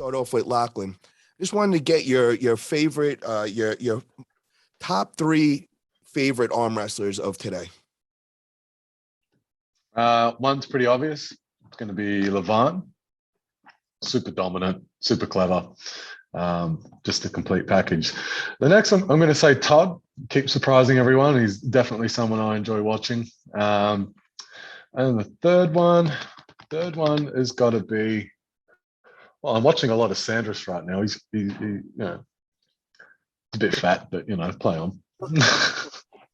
start off with Lachlan. Just wanted to get your favorite, your top three favorite arm wrestlers of today. One's pretty obvious. It's going to be Levant. Super dominant, super clever. Just a complete package. The next one, I'm going to say Todd. Keeps surprising everyone. He's definitely someone I enjoy watching. And the third one has got to be. Well, I'm watching a lot of Sandris right now. He's you know, a bit fat, but play on.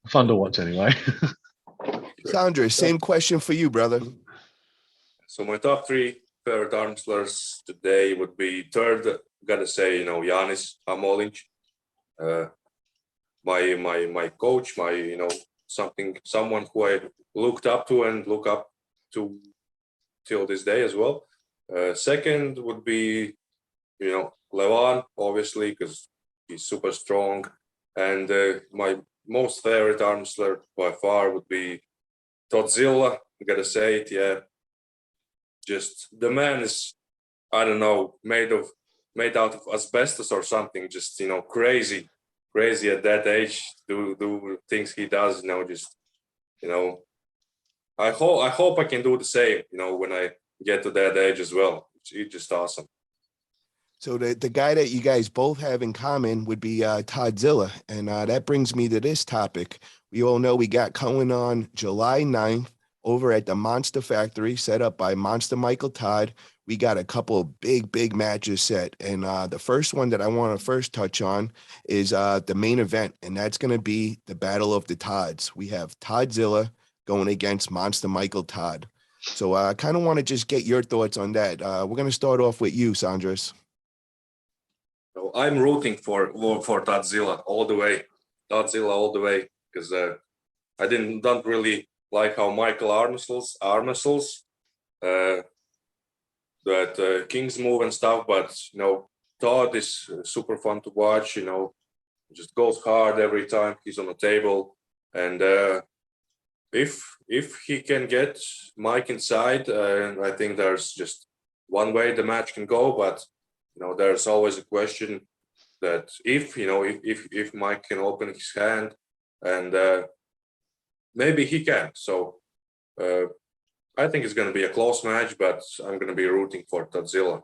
Fun to watch anyway. Sandris, same question for you, brother. So my top three favorite arm wrestlers today would be third. Gotta say, Yanis Amolic. My coach, someone who I looked up to and look up to till this day as well. Second would be, Levan, obviously, because he's super strong. And my most favorite arm wrestler by far would be Toddzilla. I gotta say it, yeah. Just the man is, I don't know, made out of asbestos or something. Just crazy at that age. Do things he does. I hope I can do the same. When I get to that age as well. It's just awesome. So the guy that you guys both have in common would be Toddzilla. And that brings me to this topic. We all know we got going on July 9th over at the Monster Factory set up by Monster Michael Todd. We got a couple of big matches set. And the first one that I want to first touch on is the main event. And that's going to be the Battle of the Todds. We have Toddzilla going against Monster Michael Todd. So I kind of want to just get your thoughts on that. We're going to start off with you, Sandris. So I'm rooting for Toddzilla all the way. Toddzilla all the way, because I don't really like how Michael arm wrestles, that King's move and stuff. But Todd is super fun to watch. Just goes hard every time he's on the table, and if he can get Mike inside, I think there's just one way the match can go. But there's always a question that if Mike can open his hand, and maybe he can. So I think it's going to be a close match, but I'm going to be rooting for Toddzilla.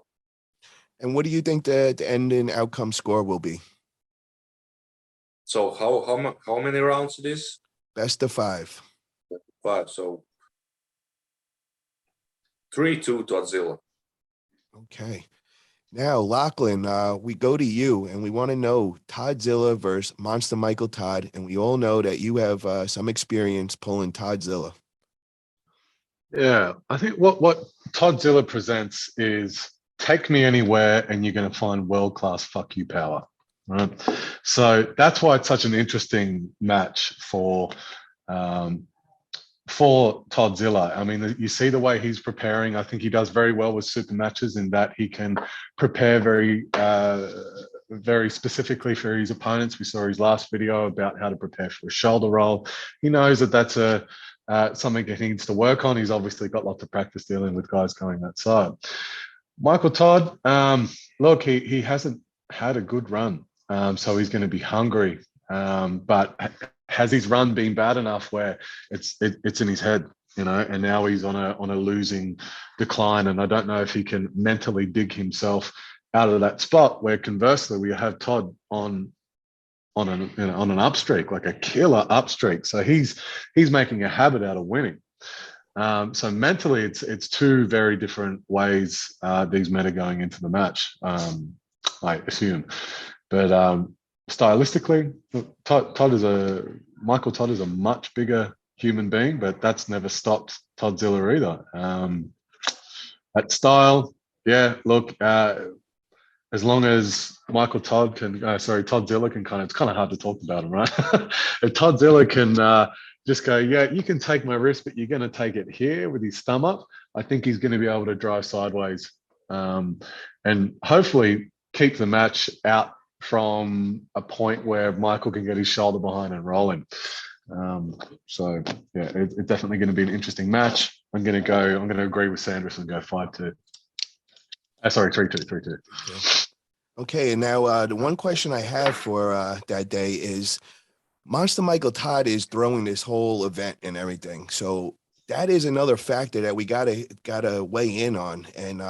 And what do you think the ending outcome score will be? So how many rounds it is? Best of 5. 5. So 3-2 Toddzilla. Okay. Now, Lachlan, we go to you, and we want to know Toddzilla versus Monster Michael Todd, and we all know that you have some experience pulling Toddzilla. Yeah, I think what Toddzilla presents is take me anywhere, and you're going to find world-class fuck you power, right? So that's why it's such an interesting match for Toddzilla. I mean, you see the way he's preparing. I think he does very well with super matches in that he can prepare very specifically for his opponents. We saw his last video about how to prepare for a shoulder roll. He knows that that's something that he needs to work on. He's obviously got lots of practice dealing with guys going that side. Michael Todd, look, he hasn't had a good run, so he's going to be hungry. But has his run been bad enough where it's in his head, and now he's on a losing decline, and I don't know if he can mentally dig himself out of that spot where conversely we have Todd on an up streak, like a killer up streak. So he's making a habit out of winning. So mentally it's two very different ways these men are going into the match, I assume. But stylistically, Michael Todd is a much bigger human being, but that's never stopped Toddzilla either. That style, yeah, look, as long as Toddzilla can it's kind of hard to talk about him, right? If Toddzilla can just go, yeah, you can take my wrist, but you're going to take it here with his thumb up, I think he's going to be able to drive sideways and hopefully keep the match out from a point where Michael can get his shoulder behind and roll him. So yeah, it's definitely going to be an interesting match. I'm going to agree with Sandris and go 5-2. Sorry, 3-2, 3-2. Okay, and now the one question I have for that day is Monster Michael Todd is throwing this whole event and everything. So that is another factor that we gotta weigh in on. And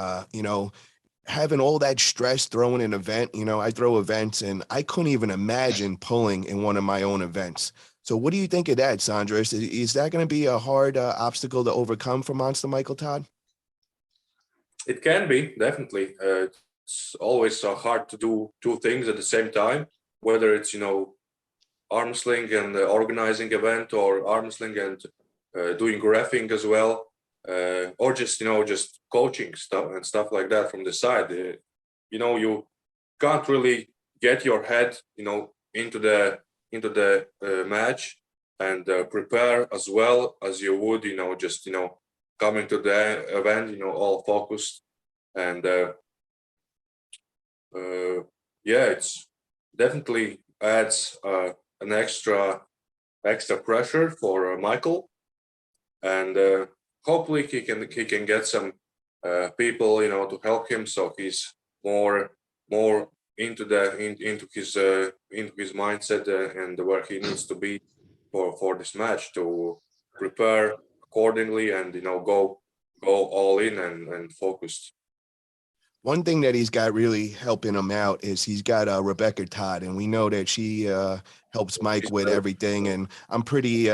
having all that stress throwing an event, I throw events and I couldn't even imagine pulling in one of my own events. So what do you think of that, Sandris? Is that going to be a hard obstacle to overcome for Monster Michael Todd? It can be, definitely. It's always hard to do two things at the same time, whether it's, arm sling and organizing event, or arm sling and doing graphing as well, or just coaching stuff and stuff like that from the side. You can't really get your head, into the match and prepare as well as you would, just coming to the event, all focused. And yeah, it's definitely adds an extra pressure for Michael, and hopefully he can get some people, to help him, so he's more into his mindset and where he needs to be for this match, to prepare accordingly and go all in and focused. One thing that he's got really helping him out is he's got Rebecca Todd, and we know that she helps Mike with everything. And I'm pretty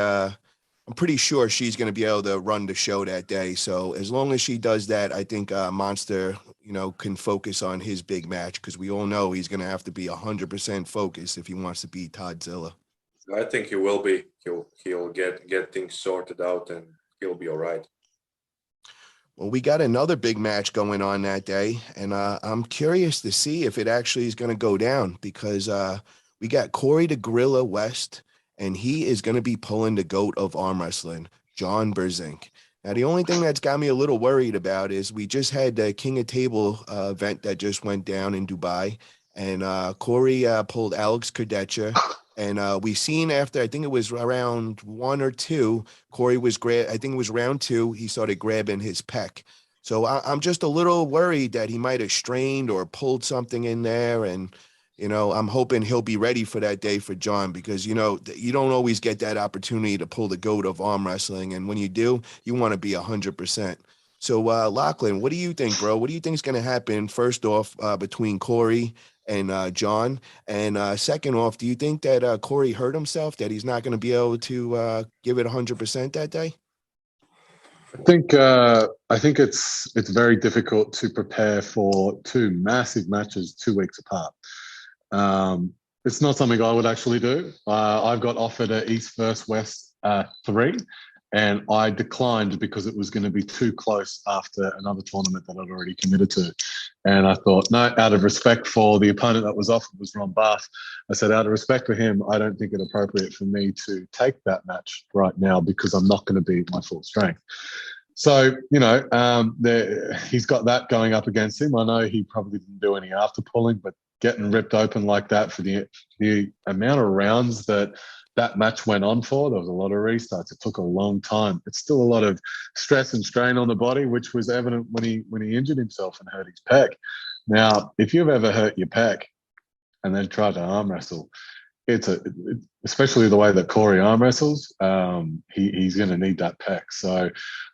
sure she's going to be able to run the show that day. So as long as she does that, I think Monster, can focus on his big match, because we all know he's going to have to be 100% focused if he wants to beat Toddzilla. I think he will be. He'll get things sorted out, and he'll be all right. Well, we got another big match going on that day, and I'm curious to see if it actually is going to go down, because we got Corey the Gorilla West, and he is going to be pulling the GOAT of arm wrestling, John Brzenk. Now, the only thing that's got me a little worried about is we just had the King of Table event that just went down in Dubai, and Corey pulled Alex Kardeccia. And we seen after, I think it was around 1 or 2, Corey was I think it was round 2, he started grabbing his pec. So I'm just a little worried that he might have strained or pulled something in there. And, I'm hoping he'll be ready for that day for John, because, you don't always get that opportunity to pull the GOAT of arm wrestling. And when you do, you want to be 100%. So, Lachlan, what do you think, bro? What do you think is going to happen, first off, between Corey and John? And second off, do you think that Corey hurt himself, that he's not going to be able to give it 100% that day? I think it's very difficult to prepare for two massive matches 2 weeks apart. It's not something I would actually do. I've got offered a East versus West 3, and I declined because it was going to be too close after another tournament that I'd already committed to. And I thought, no, out of respect for the opponent that was offered was Ron Bath. I said, out of respect for him, I don't think it's appropriate for me to take that match right now, because I'm not going to be at my full strength. So, he's got that going up against him. I know he probably didn't do any after pulling, but getting ripped open like that for the amount of rounds that match went on for, there was a lot of restarts. It took a long time. It's still a lot of stress and strain on the body, which was evident when he injured himself and hurt his pec. Now, if you've ever hurt your pec and then tried to arm wrestle, especially the way that Corey arm wrestles, he's going to need that pec. So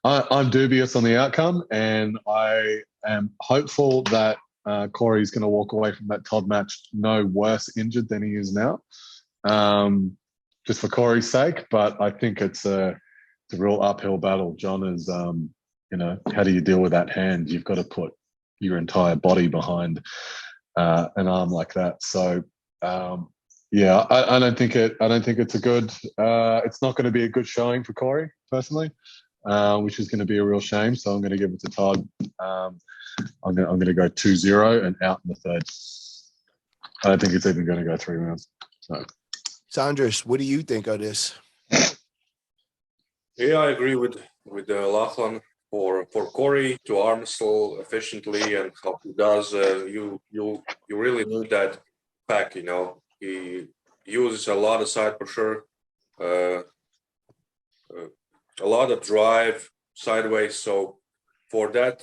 I'm dubious on the outcome, and I am hopeful that Corey's going to walk away from that Todd match no worse injured than he is now, just for Corey's sake. But I think it's a real uphill battle. John is, how do you deal with that hand? You've got to put your entire body behind an arm like that. So, yeah, I don't think it's a good. It's not going to be a good showing for Corey personally, which is going to be a real shame. So I'm going to give it to Todd. I'm going to go 2-0 and out in the third. I don't think it's even going to go 3 rounds. So, Sandris, what do you think of this? Yeah, I agree with Lachlan. For Corey to arm wrestle efficiently and how he does, you really need that pack. He uses a lot of side pressure, a lot of drive sideways. So for that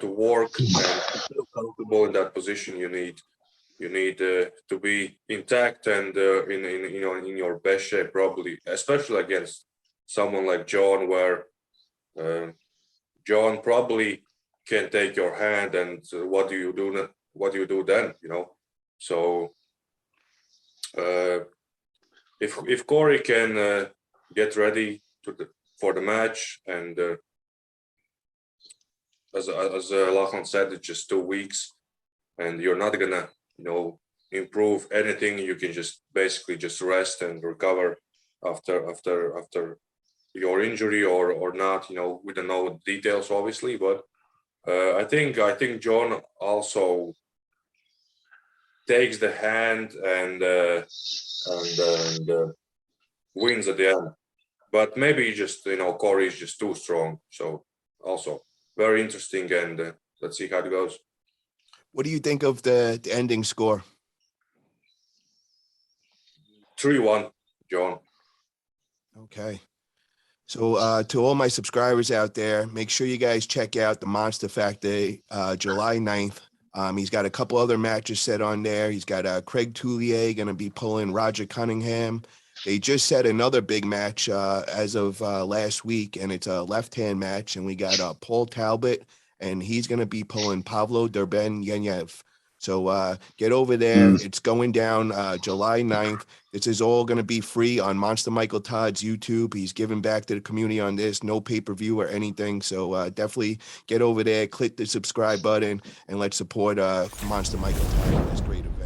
to work and to feel comfortable in that position, you need to be intact and in your best shape, probably, especially against someone like John, where John probably can take your hand, and what do you do? What do you do then? So if Corey can get ready for the match, and as Lachlan said, it's just 2 weeks, and you're not gonna improve anything. You can just basically just rest and recover after your injury or not. We don't know details, obviously, but I think John also takes the hand and wins at the end. But maybe just Corey is just too strong. So also very interesting, and let's see how it goes. What do you think of the ending score? 3-1, John. Okay. So to all my subscribers out there, make sure you guys check out the Monster Factory July 9th. He's got a couple other matches set on there. He's got Craig Toulier going to be pulling Roger Cunningham. They just set another big match as of last week, and it's a left-hand match. And we got Paul Talbot, and he's going to be pulling Pavlo Derbenyev. So get over there. It's going down July 9th. This is all going to be free on Monster Michael Todd's YouTube. He's giving back to the community on this. No pay-per-view or anything. So definitely get over there, click the subscribe button, and let's support Monster Michael Todd in this great event.